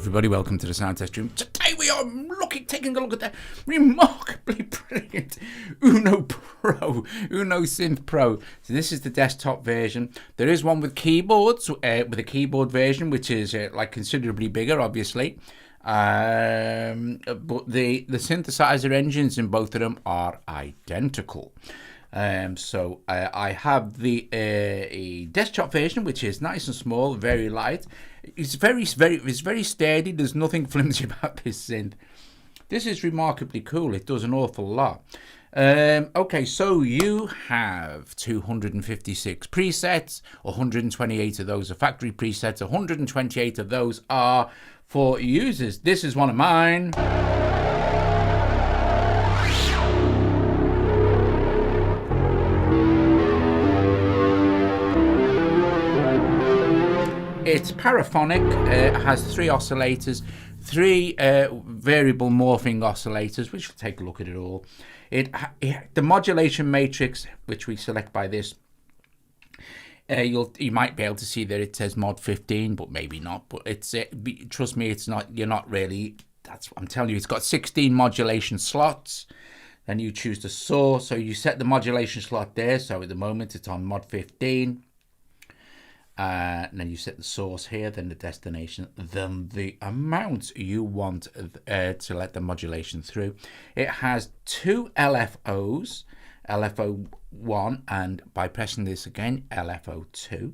everybody, welcome to the sound test room. Today we are taking a look at the remarkably brilliant UNO Synth Pro. So this is the desktop version. There is one with keyboards, with a keyboard version, which is like considerably bigger, obviously. But the synthesizer engines in both of them are identical. So I have the a desktop version, which is nice and small, very light. It's very sturdy. There's nothing flimsy about this synth. This is remarkably cool. It does an awful lot. Okay, so you have 256 presets. 128 of those are factory presets. 128 of those are for users. This is one of mine. It's paraphonic. It has 3 oscillators, 3 variable morphing oscillators, which we'll take a look at it all. The modulation matrix, which we select by this, you might be able to see that it says mod 15, but maybe not. But it's trust me, it's not. You're not really. I'm telling you, it's got 16 modulation slots. Then you choose the source, so you set the modulation slot there. So at the moment, it's on mod 15. And then you set the source here, then the destination, then the amount you want to let the modulation through. It has 2 LFOs, LFO1, and by pressing this again, LFO2.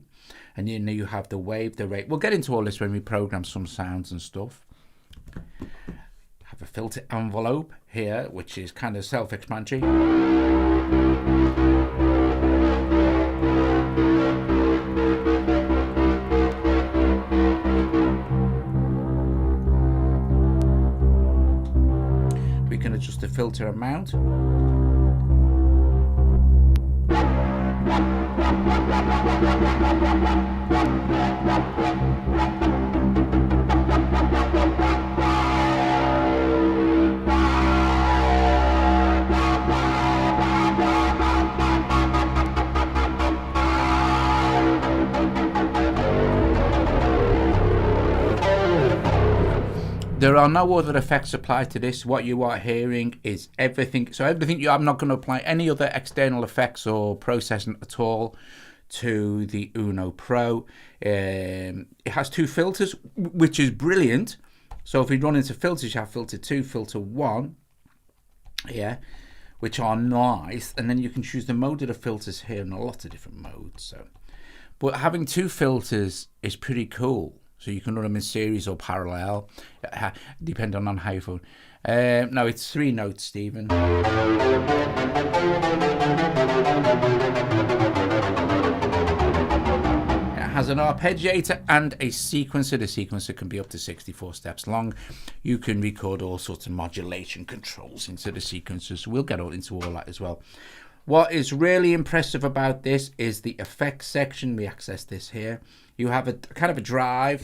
And then you have the wave, the rate. We'll get into all this when we program some sounds and stuff. Have a filter envelope here, which is kind of self-explanatory. Adjust the filter amount. There are no other effects applied to this. What you are hearing is everything. So everything, I'm not going to apply any other external effects or processing at all to the UNO Pro. It has 2 filters, which is brilliant. So if we run into filters, you have filter 2, filter 1, yeah, which are nice. And then you can choose the mode of the filters here in a lot of different modes. So, but having 2 filters is pretty cool. So you can run them in series or parallel, depending on how you phone. No, it's 3 notes, Stephen. It has an arpeggiator and a sequencer. The sequencer can be up to 64 steps long. You can record all sorts of modulation controls into the sequencers. So we'll get into all that as well. What is really impressive about this is the effects section. We access this here. You have a kind of a drive.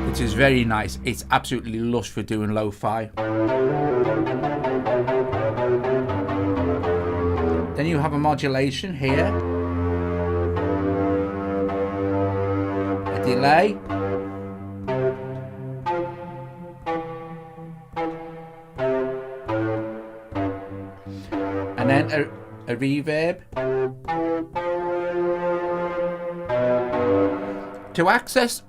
Which is very nice. It's absolutely lush for doing lo-fi. Then you have a modulation here. A delay. And then a reverb. To access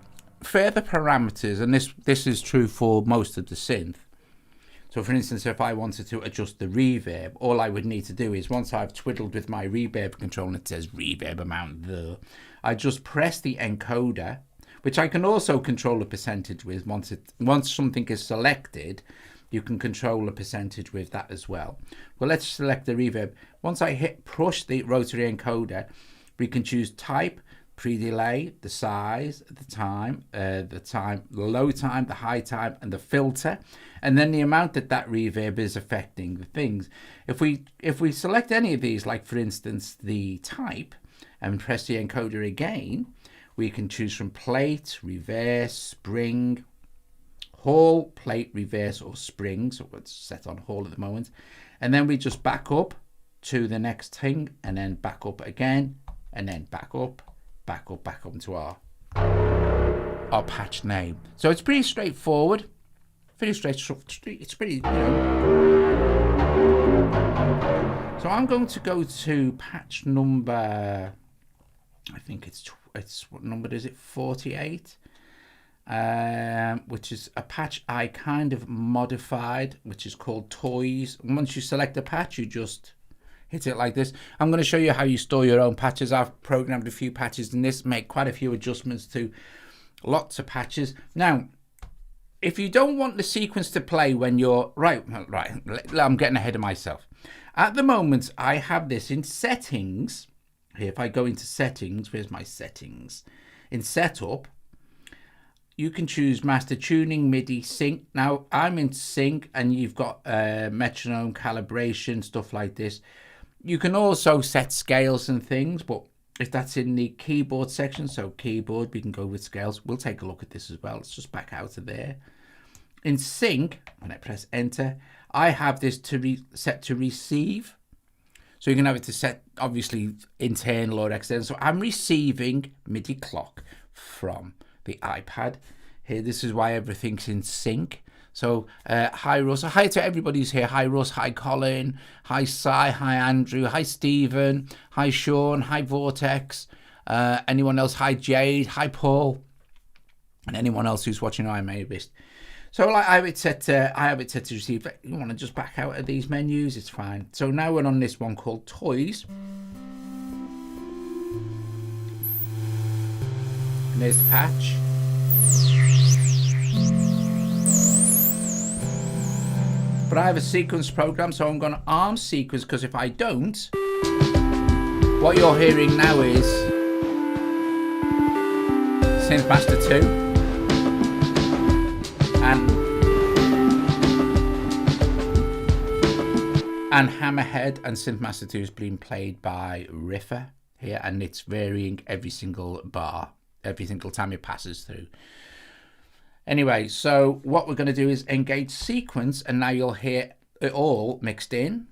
further parameters, and this is true for most of the synth. So for instance, if I wanted to adjust the reverb, all I would need to do is, once I've twiddled with my reverb control and it says reverb amount there, I just press the encoder, which I can also control the percentage with. Once something is selected, you can control the percentage with that as well. Well, let's select the reverb. Once I push the rotary encoder, we can choose type, pre-delay, the size, the time, the low time, the high time, and the filter, and then the amount that reverb is affecting the things. If we select any of these, like for instance the type, and press the encoder again, we can choose from plate, reverse, spring, Hall, plate, reverse, or spring. So it's set on Hall at the moment. And then we just back up to the next thing, and then back up again, and then back up into our patch name. So it's pretty straightforward, pretty straight. It's pretty, you know. So I'm going to go to patch number, I think it's what number is it? 48. Which is a patch I kind of modified, which is called Toys. And once you select a patch, you just hit it like this. I'm going to show you how you store your own patches. I've programmed a few patches in this, make quite a few adjustments to lots of patches. Now, if you don't want the sequence to play when you're right, I'm getting ahead of myself. At the moment, I have this in settings. Here, if I go into settings, where's my settings? In setup, you can choose master tuning, MIDI, sync. Now I'm in sync, and you've got metronome, calibration, stuff like this. You can also set scales and things, but if that's in the keyboard section, so keyboard, we can go with scales. We'll take a look at this as well. Let's just back out of there. In sync, when I press enter, I have this set to receive. So you can have it to set, obviously, internal or external. So I'm receiving MIDI clock from the iPad. Here, this is why everything's in sync. So hi Russ, hi to everybody who's here. Hi Russ, hi Colin, hi Cy, hi Andrew, hi Stephen, hi Sean, hi Vortex, anyone else, hi Jade, hi Paul, and anyone else who's watching I may have missed. So like I have it set to receive. You want to just back out of these menus, it's fine. So now we're on this one called Toys. And there's the patch. But I have a sequence program, so I'm going to arm sequence, because if I don't, what you're hearing now is SynthMaster 2 and Hammerhead, and SynthMaster 2 is being played by Riffer here, and it's varying every single bar, every single time it passes through. Anyway, so what we're going to do is engage sequence, and now you'll hear it all mixed in.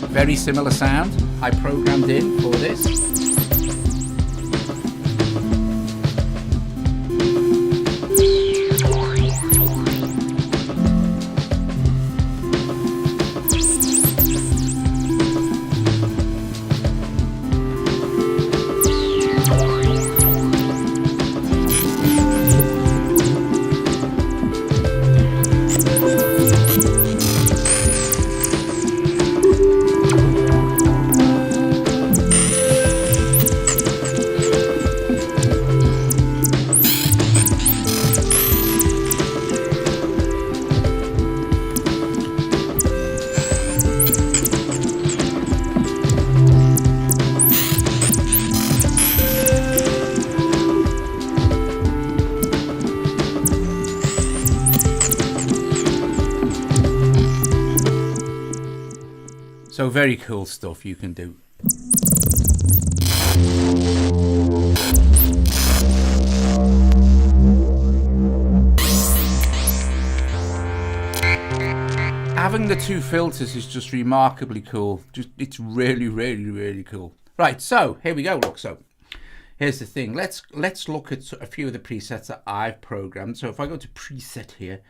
Very similar sound I programmed in for this. So very cool stuff you can do. Having the two filters is just remarkably cool. It's really cool. Right, so here we go. Look, so here's the thing. Let's look at a few of the presets that I've programmed. So if I go to preset here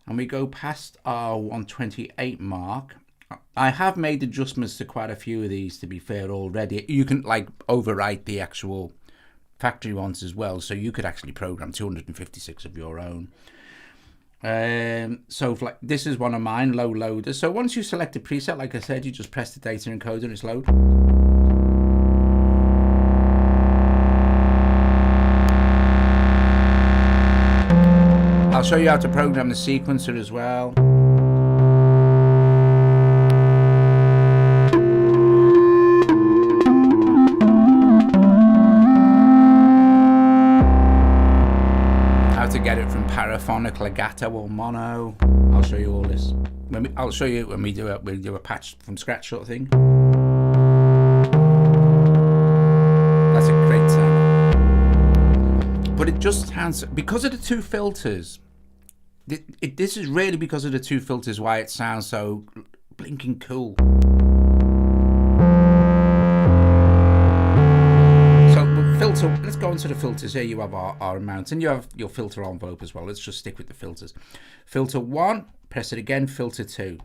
and we go past our 128 mark, I have made adjustments to quite a few of these, to be fair, already. You can like overwrite the actual factory ones as well, so you could actually program 256 of your own. So like this is one of mine, low loader. So once you select a preset, like I said, you just press the data encoder and it's load. I'll show you how to program the sequencer as well. To get it from paraphonic, legato, or mono. I'll show you all this. I'll show you when we do a patch from scratch sort of thing. That's a great sound. But just sounds, because of the two filters, this is really because of the two filters why it sounds so blinking cool. So filter, let's go into the filters. Here you have our amount, and you have your filter envelope as well. Let's just stick with the filters. Filter 1, press it again, filter 2.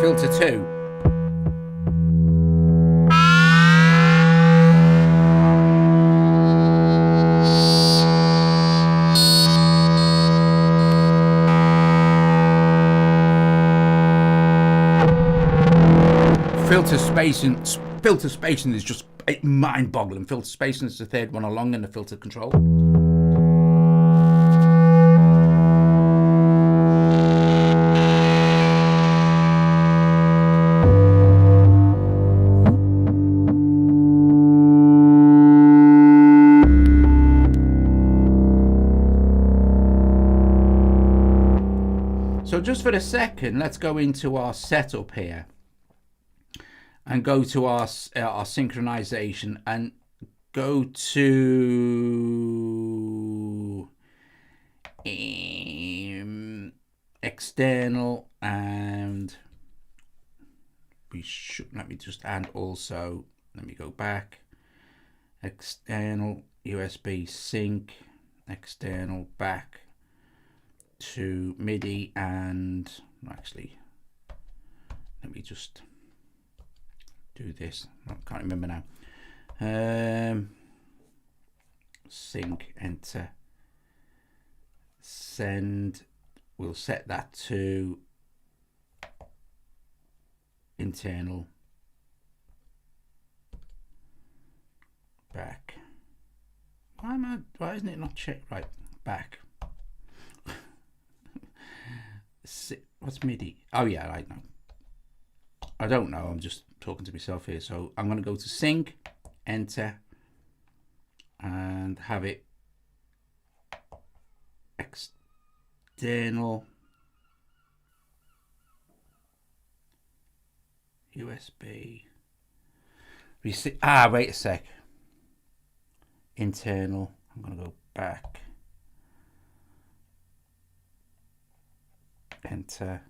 Filter 2. Filter spacing is just mind-boggling. Filter spacing is the third one along in the filter control. So just for a second, let's go into our setup here and go to our synchronization and go to external, and we should, let me go back, external USB sync, external back to MIDI, and actually let me just do this. I can't remember now. Sync, enter, send. We'll set that to internal, back. Why isn't it not checked? Right, back. What's MIDI? Oh yeah, right now. I don't know, I'm just talking to myself here. So I'm going to go to sync, enter, and have it external USB receive. Wait a sec. Internal. I'm going to go back, enter,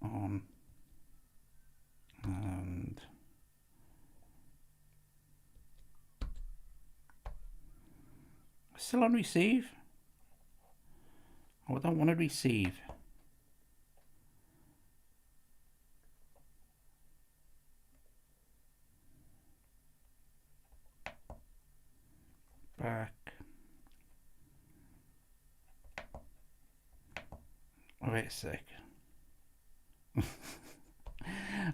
on, and still on receive. Oh, I don't want to receive. Back. Wait a sec.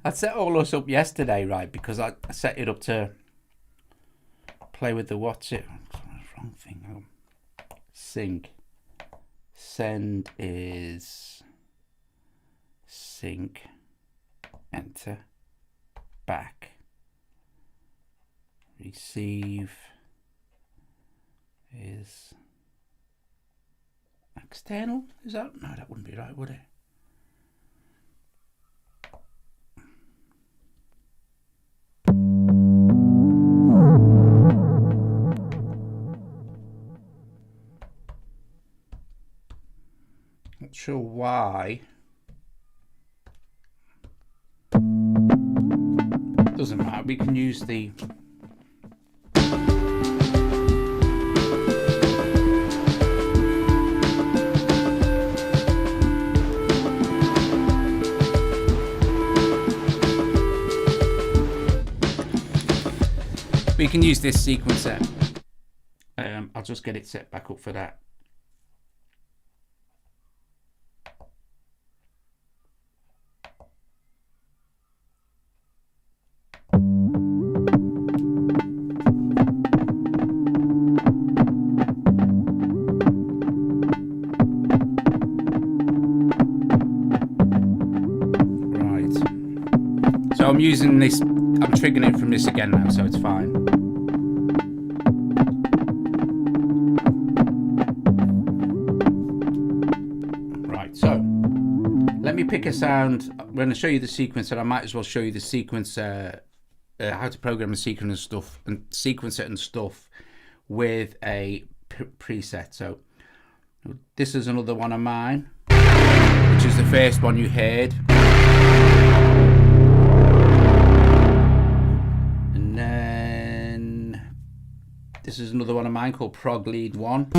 I set all this up yesterday, right? Because I set it up to play with the what's it. Wrong thing. Sync. Send is sync. Enter. Back. Receive is external. Is that? No, that wouldn't be right, would it? Not sure why. Doesn't matter, we can use the this sequencer. I'll just get it set back up for that. Right. So I'm using this, I'm triggering it from this again now, so it's fine. So me pick a sound. I'm going to show you the sequencer. I might as well show you the sequencer, how to program a sequencer and stuff with a preset. So this is another one of mine, which is the first one you heard. And then this is another one of mine called Prog Lead 1.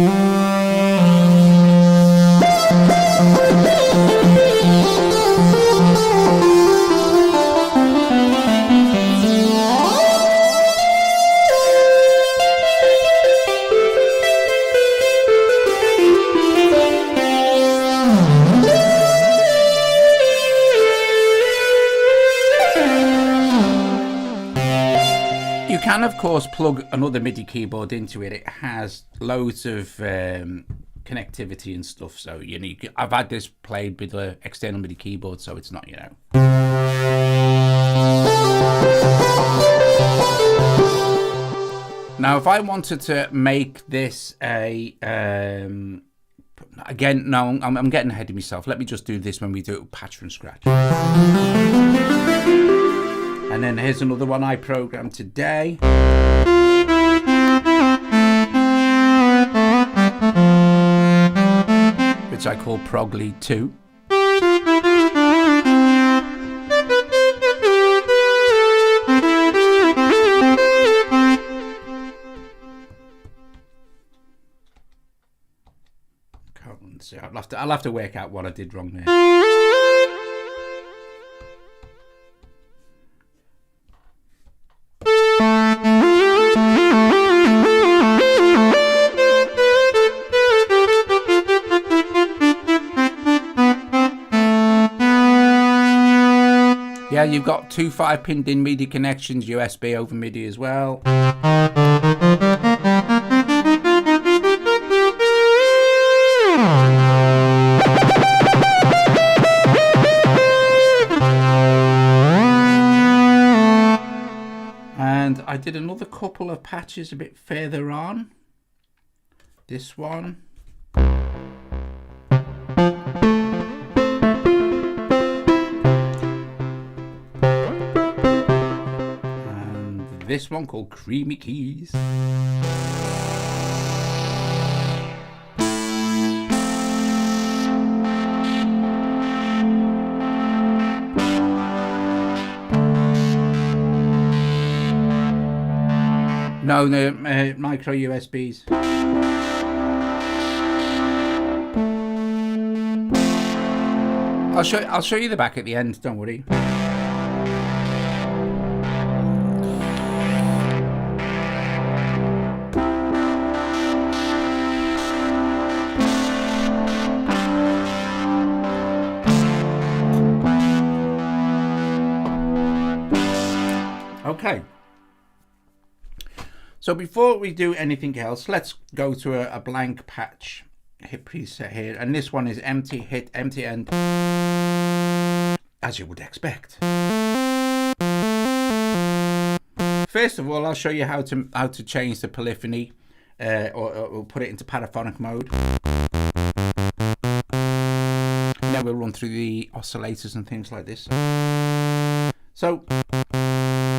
You can of course plug another MIDI keyboard into it. It has loads of connectivity and stuff, so you need. I've had this played with an external MIDI keyboard, so it's not, you know. Now if I wanted to make this a again, no, I'm getting ahead of myself. Let me just do this when we do it patch from scratch. And then here's another one I programmed today. Which I call Prog Lead 2. Can't see. I'll have to work out what I did wrong there. Yeah, you've got two 5-pin DIN MIDI connections, USB over MIDI as well. And I did another couple of patches a bit further on. This one. This one called Creamy Keys. No, the micro USBs. I'll show you the back at the end. Don't worry. Okay, so before we do anything else, let's go to a blank patch hit preset here, and this one is empty hit, empty end, as you would expect. First of all, I'll show you how to change the polyphony or put it into paraphonic mode. And then we'll run through the oscillators and things like this. So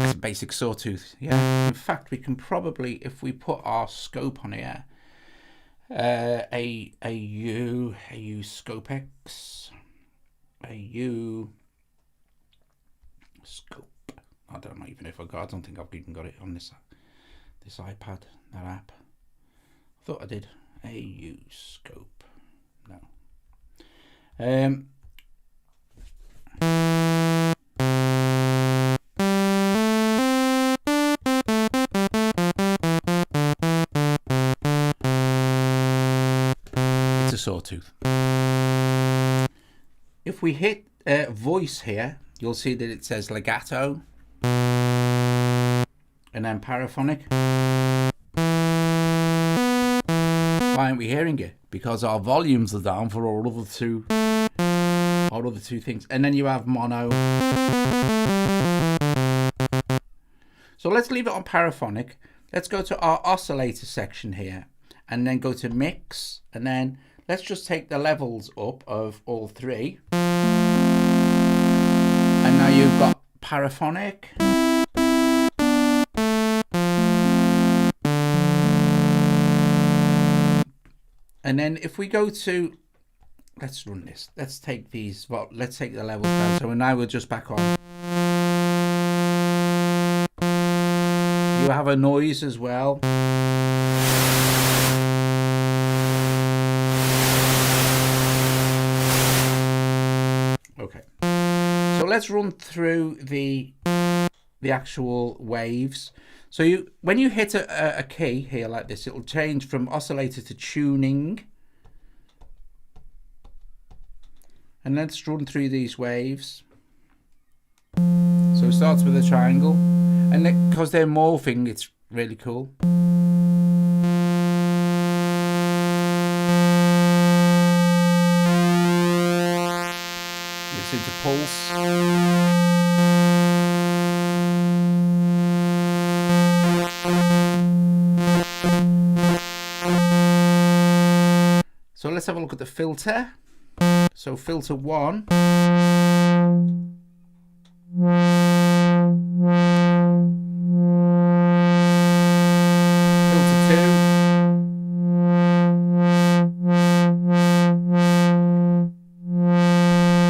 it's a basic sawtooth, yeah. In fact, we can probably, if we put our scope on here, a U scope X, a U scope. I don't know even if I don't think I've even got it on this iPad, that app. I thought I did. A U scope. No. It's a sawtooth. If we hit voice here, you'll see that it says legato and then paraphonic. Why aren't we hearing it? Because our volumes are down for our other two things. And then you have mono. So let's leave it on paraphonic. Let's go to our oscillator section here and then go to mix, and then let's just take the levels up of all three. now you've got paraphonic. And then if we go to, let's run this. Let's take these, well, let's take the levels down. So now we're just back on. You have a noise as well. Okay. So let's run through the actual waves. So when you hit a key here like this, it'll change from oscillator to tuning. And let's run through these waves. So it starts with a triangle, and because they're morphing, it's really cool. It's into pulse. So let's have a look at the filter. So filter 1. Filter 2.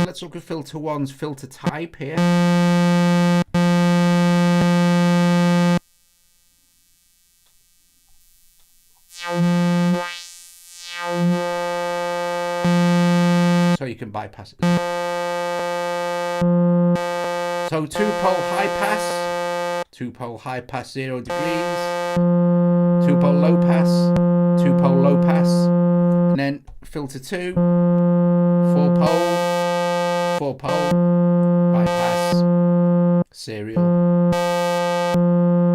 Let's look at filter 1's filter type here. So you can bypass it. So 2-pole high pass, 2-pole high pass 0 degrees, 2-pole low pass, 2-pole low pass, and then filter 2, 4-pole, 4-pole, bypass, serial,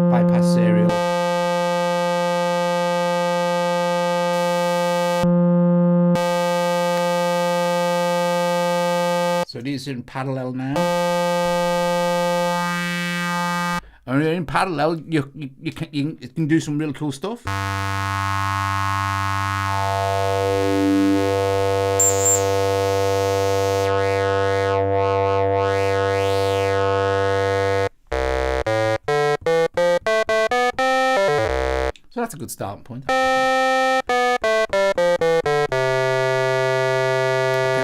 bypass serial. So these are in parallel now. And in parallel, you can do some really cool stuff. So that's a good starting point. Okay,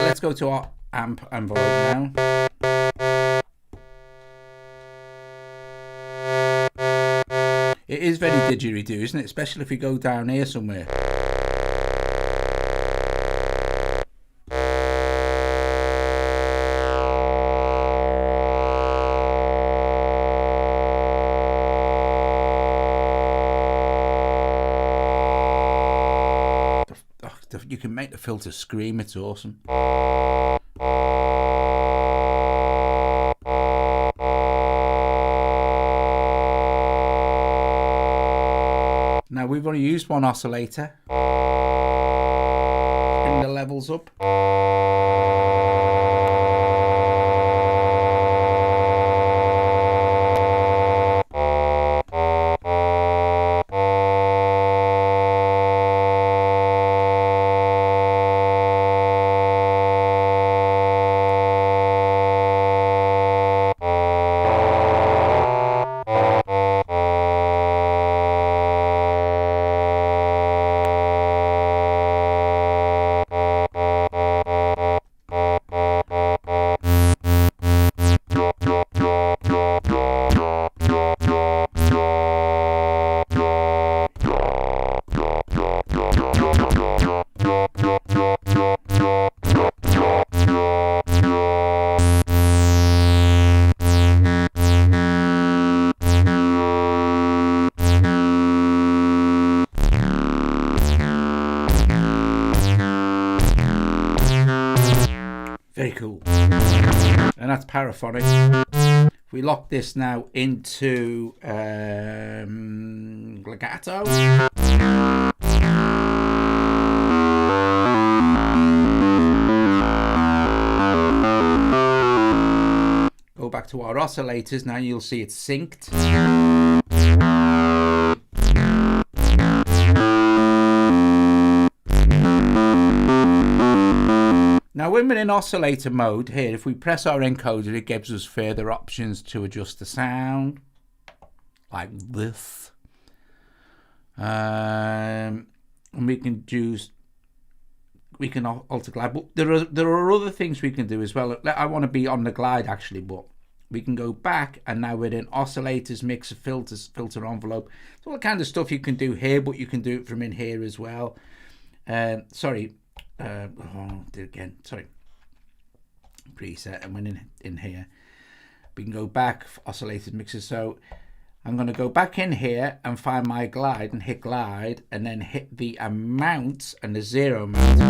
let's go to our amp envelope now. It is very didgeridoo, isn't it? Especially if we go down here somewhere. You can make the filter scream, it's awesome. Now we've only used one oscillator. Bring the levels up. Very cool. And that's paraphonic. If we lock this now into legato. Go back to our oscillators, now you'll see it's synced. Now when we're in oscillator mode here, if we press our encoder, it gives us further options to adjust the sound, like this. And we can alter glide, but there are other things we can do as well. I want to be on the glide actually, but we can go back, and now we're in oscillators, mixer, filters, filter envelope. It's all the kind of stuff you can do here, but you can do it from in here as well. Sorry, I'll do it again. Sorry, preset, and when in here, we can go back, oscillators, mixers. So I'm going to go back in here and find my glide and hit glide, and then hit the amount and the 0 amount.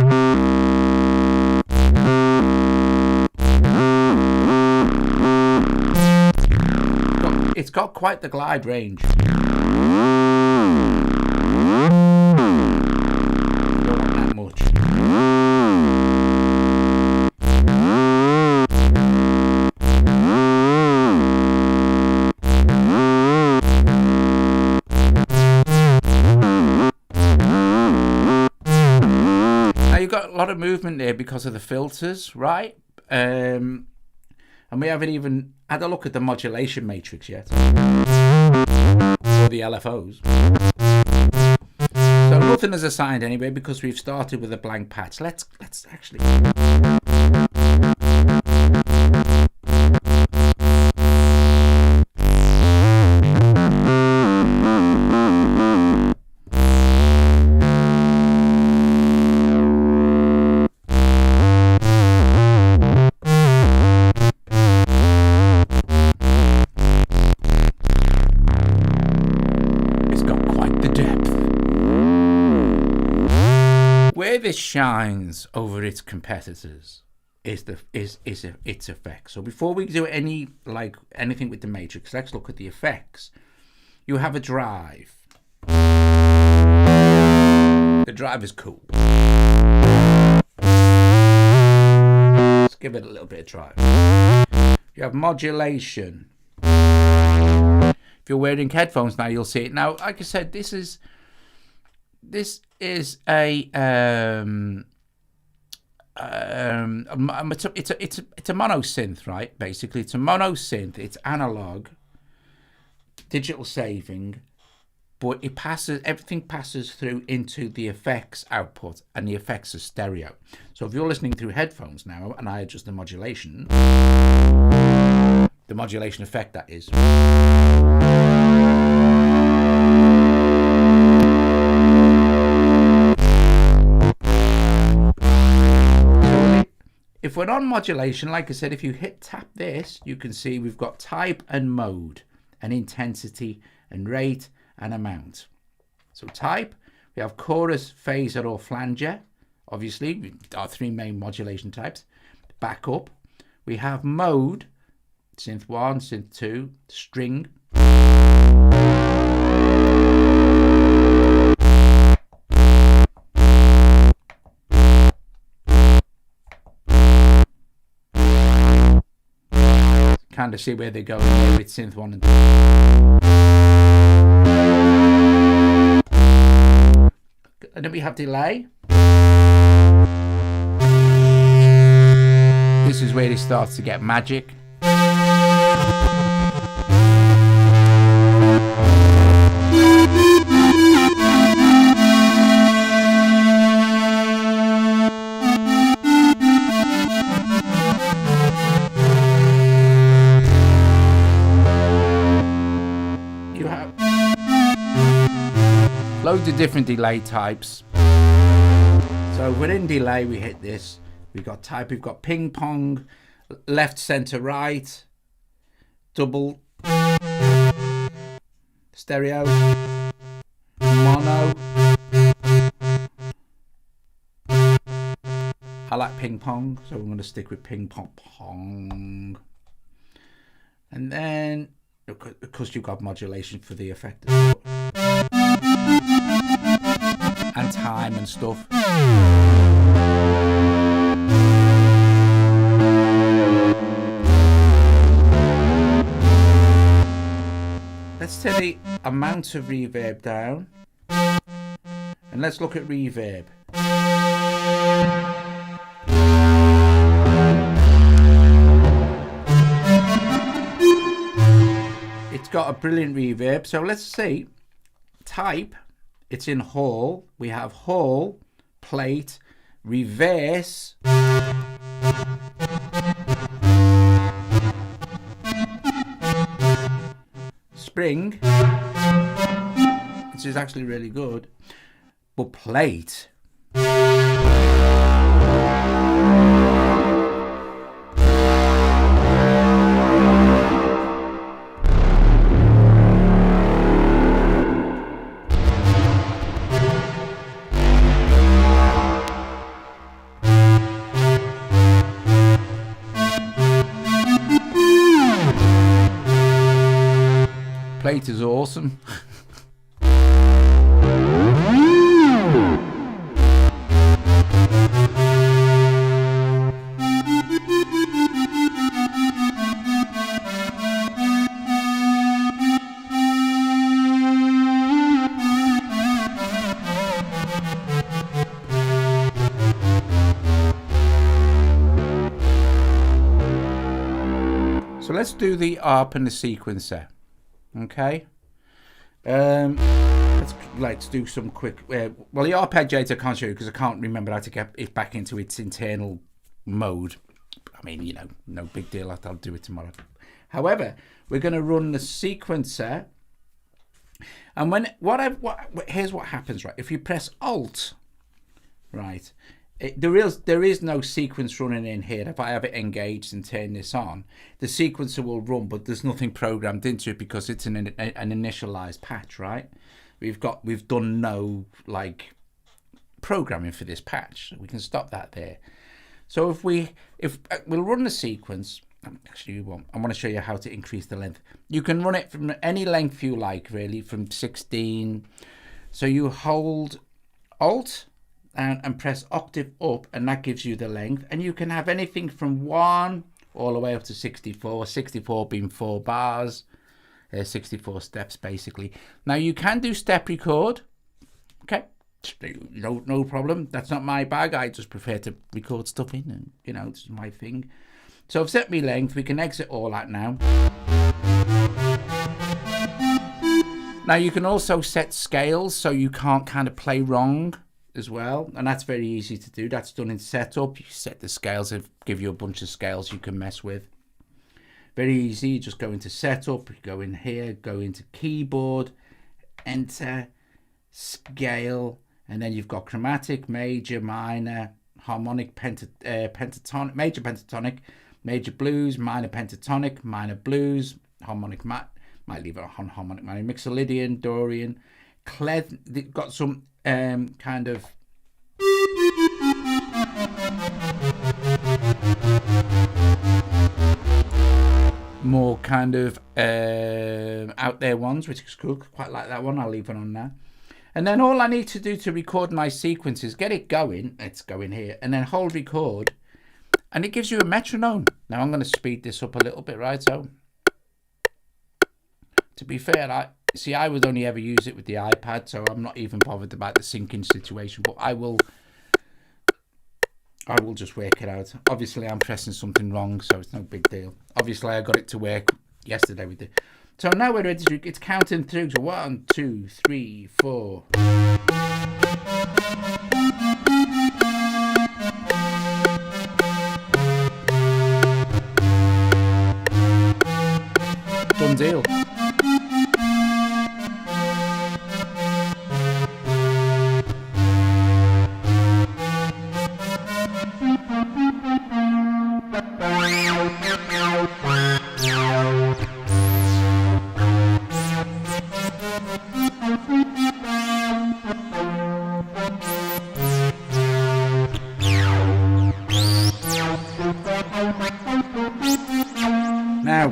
It's got quite the glide range. Don't want that much. Now you've got a lot of movement there because of the filters, right? And we haven't even had a look at the modulation matrix yet, or the LFOs. So nothing is assigned anyway because we've started with a blank patch. Let's actually. This shines over its competitors is its effects. So before we do anything with the matrix, let's look at the effects. You have a drive. The drive is cool. Let's give it a little bit of drive. You have modulation. If you're wearing headphones now, you'll see it. Now, like I said, this is a it's a mono synth, right? Basically, it's a mono synth. It's analog, digital saving, but everything passes through into the effects output, and the effects are stereo. So if you're listening through headphones now, and I adjust the modulation effect, that is. If we're on modulation, like I said, if you tap this, you can see we've got type and mode, and intensity and rate and amount. So type, we have chorus, phaser or flanger. Obviously, our three main modulation types. Backup, we have mode, synth 1, synth 2, string. Kind of see where they're going there with synth 1 and 2. And then we have delay. This is where it starts to get magic. Loads of different delay types. So within delay, we hit this. We've got type, we've got ping pong, left, center, right, double, stereo, mono. I like ping pong, so I'm going to stick with ping pong. And then, of course, you've got modulation for the effect as well. And time and stuff. Let's turn the amount of reverb down, and let's look at reverb. got a brilliant reverb. So let's see. Type, it's in Hall. We have Hall, plate, reverse, spring, which is actually really good, but plate. Plate is awesome. So let's do the ARP and the sequencer. Okay, let's do some quick. Well, the arpeggiator I can't show you because I can't remember how to get it back into its internal mode. I mean, you know, no big deal. I'll do it tomorrow. However, we're going to run the sequencer, and here's what happens, right? If you press Alt, right, there is no sequence running in here. If I have it engaged and turn this on, the sequencer will run, but there's nothing programmed into it because it's an initialized patch, right? We've done no like programming for this patch, so we can stop that there. So if we'll run the sequence. Actually, I want to show you how to increase the length. You can run it from any length you like, really, from 16. So you hold Alt and press octave up, and that gives you the length. And you can have anything from 1 all the way up to 64. 64 being 4 bars, 64 steps basically. Now you can do step record. Okay, no problem. That's not my bag. I just prefer to record stuff in, and you know, it's my thing. So I've set my length. We can exit all that now. Now you can also set scales so you can't kind of play wrong as well, and that's very easy to do. That's done in setup. You set the scales, and give you a bunch of scales you can mess with. Very easy. You just go into setup, you go in here, go into keyboard, enter, scale, and then you've got chromatic, major, minor, harmonic, pentatonic, major pentatonic, major blues, minor pentatonic, minor blues, harmonic might leave it on harmonic minor, Mixolydian, Dorian, they've got some kind of more kind of out there ones, which is cool. Quite like that one. I'll leave it on there. And then all I need to do to record my sequence is get it going. It's going here, and then hold record, and it gives you a metronome. Now I'm going to speed this up a little bit, right? So to be fair, I would only ever use it with the iPad, so I'm not even bothered about the syncing situation, but I will just work it out. Obviously, I'm pressing something wrong, so it's no big deal. Obviously, I got it to work yesterday with it. So now we're ready to, it's counting through. So 1, 2, 3, 4. Done deal. Now,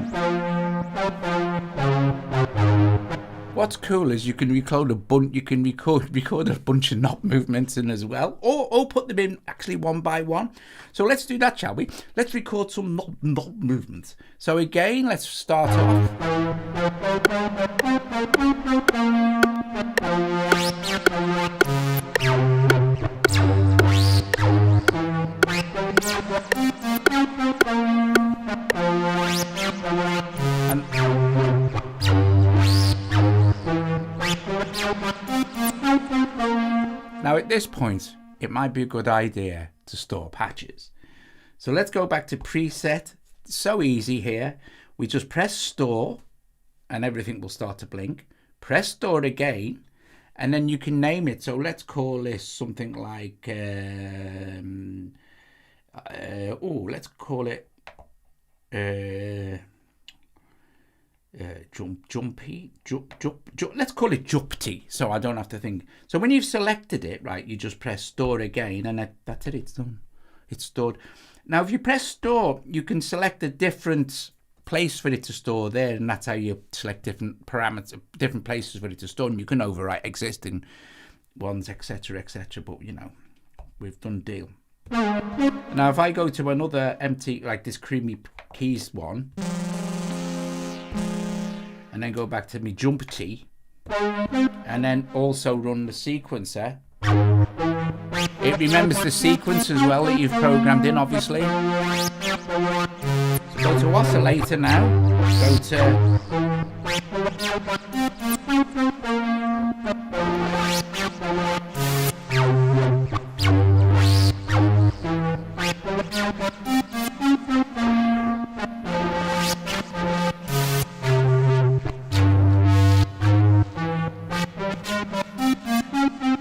what's cool is you can record a bunch. You can record a bunch of knot movements in as well, or put them in actually one by one. So let's do that, shall we? Let's record some knot movements. So again, let's start off. And this point, it might be a good idea to store patches. So let's go back to preset. So easy here. We just press store and everything will start to blink. Press store again, and then you can name it. So let's call this something like, let's call it jumpy. Let's call it Jupty, so I don't have to think. So when you've selected it, right, you just press store again, and that's it. It's done. It's stored. Now, if you press store, you can select a different place for it to store there, and that's how you select different parameters, different places for it to store. And you can overwrite existing ones, etc., etc. But you know, we've done deal. Now, if I go to another empty, like this creamy keys one, and then go back to me Jumpty, and then also run the sequencer, it remembers the sequence as well that you've programmed in, obviously. So go to Oscillator now, go to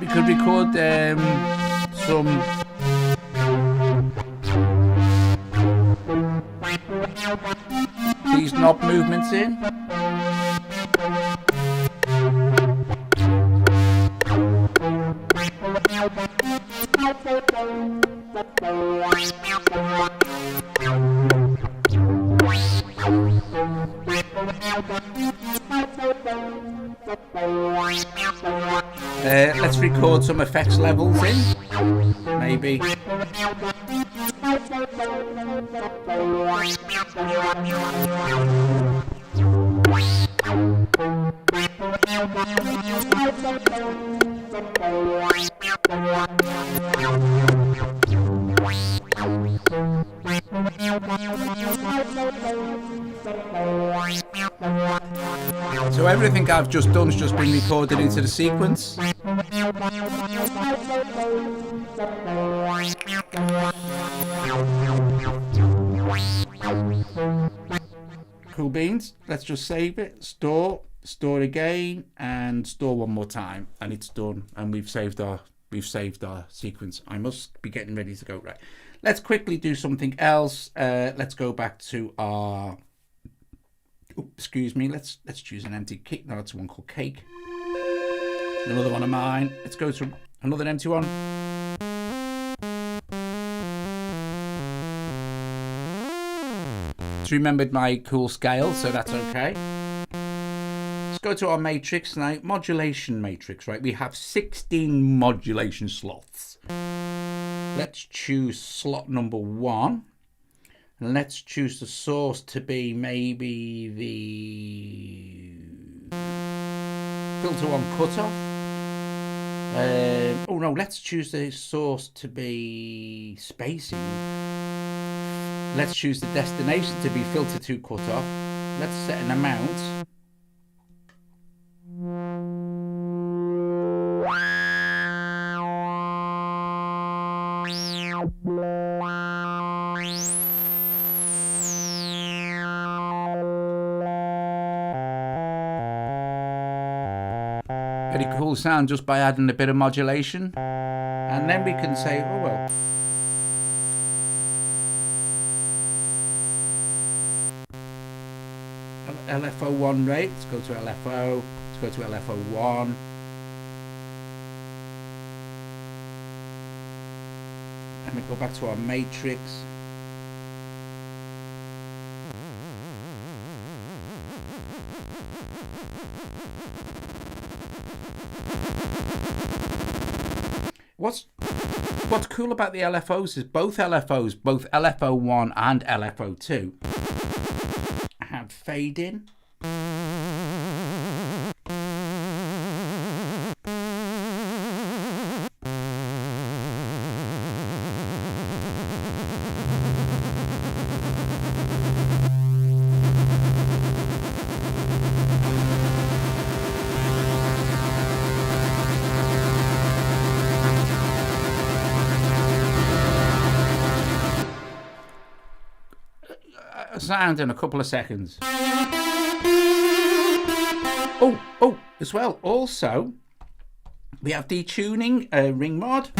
we could record some these knob movements in. Let's record some effects levels in, maybe. So everything I've just done has just been recorded into the sequence. Cool beans. Let's just save it, store again, and store one more time, and it's done. And we've saved our sequence. I must be getting ready to go. Right. Let's quickly do something else. Let's go back to our. Excuse me. Let's choose an empty cake. No, it's one called Cake. Another one of mine. Let's go to another empty one. It's remembered my cool scale, so that's okay. Let's go to our matrix now. Modulation matrix, right? We have 16 modulation slots. Let's choose slot number 1. And let's choose the source to be maybe the filter 1 cutoff. Oh no, let's choose the source to be spacing. Let's choose the destination to be filter 2 cutoff. Let's set an amount. Very cool sound just by adding a bit of modulation. And then we can say, oh well. LFO1 rate, let's go to LFO, let's go to LFO1. And we go back to our matrix. What's cool about the LFOs is both LFOs, both LFO1 and LFO2, have fade in. sound in a couple of seconds. Oh, as well. Also, we have detuning ring mod.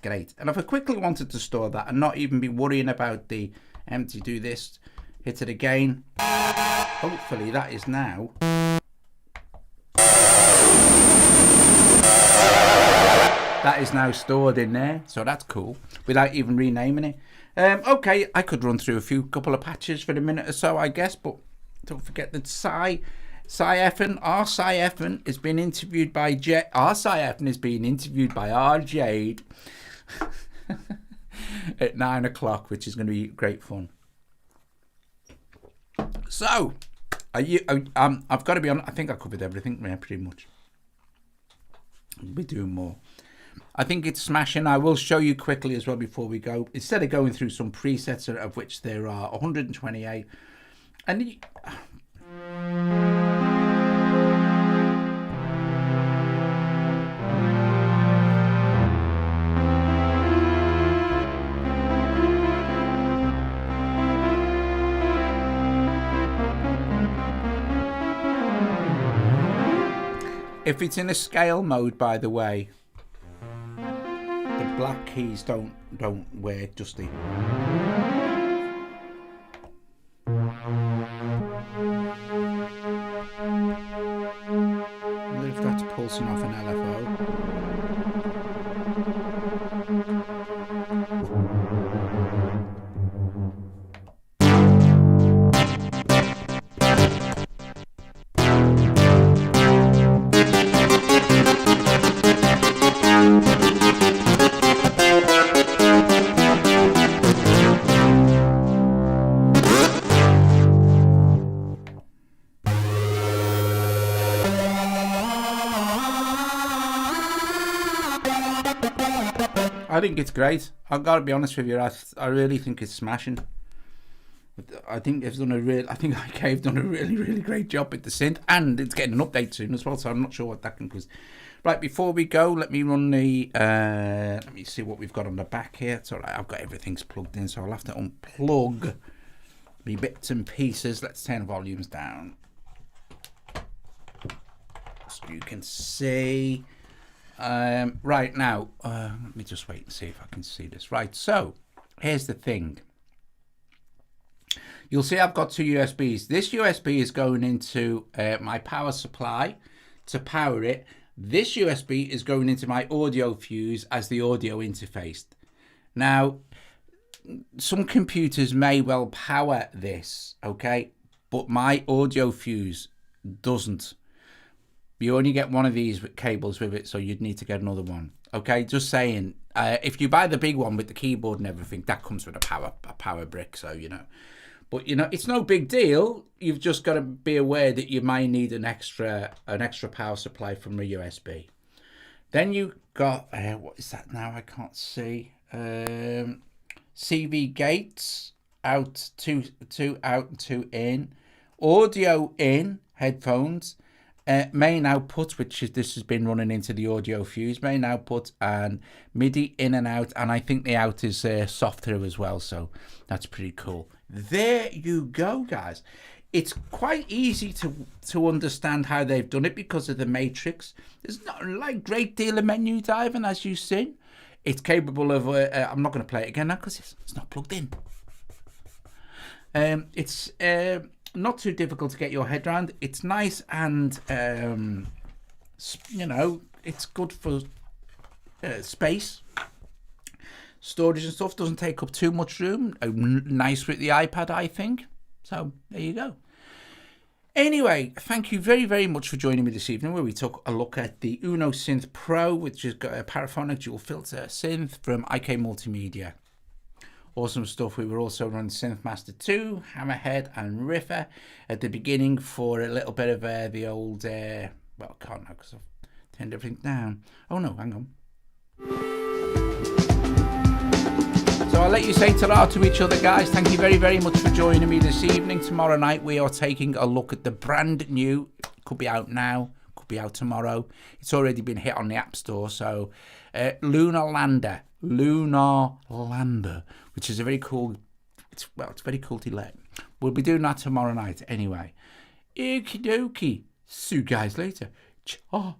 Great. And if I quickly wanted to store that and not even be worrying about the empty, do this, hit it again. Hopefully that is now. That is now stored in there, so that's cool, without even renaming it. Okay, I could run through a couple of patches for a minute or so, I guess, but don't forget that our Sci-Fi has been interviewed by our Sci-Fi is being interviewed by our Jade at 9 o'clock, which is going to be great fun. So, I've got to be honest, I think I covered everything, yeah, pretty much. We'll be doing more. I think it's smashing. I will show you quickly as well before we go. Instead of going through some presets, of which there are 128, and if it's in a scale mode, by the way, the black keys don't wear dusty. If that's pulsing off an LFO. I think it's great. I've got to be honest with you. I really think it's smashing. I think IK's done a really great job with the synth, and it's getting an update soon as well. So I'm not sure what that can cause. Right, before we go, let me run the. Let me see what we've got on the back here. It's all right. I've got everything's plugged in, so I'll have to unplug the bits and pieces. Let's turn the volumes down so you can see. Right now, let me just wait and see if I can see this. Right, so here's the thing. You'll see I've got two USBs. This USB is going into my power supply to power it. This USB is going into my audio fuse as the audio interface. Now, some computers may well power this, okay, but my audio fuse doesn't. You only get one of these cables with it, so you'd need to get another one. Okay, just saying. If you buy the big one with the keyboard and everything, that comes with a power brick, so you know. But you know, it's no big deal. You've just got to be aware that you might need an extra power supply from a USB. Then you got what is that now? I can't see. CV gates out, two out and two in. Audio in, headphones. Main output, which is this has been running into the audio fuse, main output, and MIDI in and out, and I think the out is softer as well, so that's pretty cool. There you go, guys. It's quite easy to understand how they've done it because of the matrix. There's not like a great deal of menu diving, as you've seen. It's capable of I'm not going to play it again now because it's not plugged in. It's not too difficult to get your head around. It's nice and you know, it's good for space, storage and stuff. Doesn't take up too much room. Nice with the iPad, I think. So there you go. Anyway, thank you very, very much for joining me this evening, where we took a look at the UNO Synth Pro, which has got a paraphonic dual filter synth from IK Multimedia. Awesome stuff. We were also running SynthMaster 2, Hammerhead and Riffer at the beginning for a little bit of the old, well, I can't know because I've turned everything down. Oh no, hang on. So I'll let you say ta-ra to each other, guys. Thank you very, very much for joining me this evening. Tomorrow night we are taking a look at the brand new, could be out now, could be out tomorrow. It's already been hit on the App Store. So Lunar Lander, which is a very cool, it's very cool to let. We'll be doing that tomorrow night anyway. Okie dokie. See you guys later. Cha-da.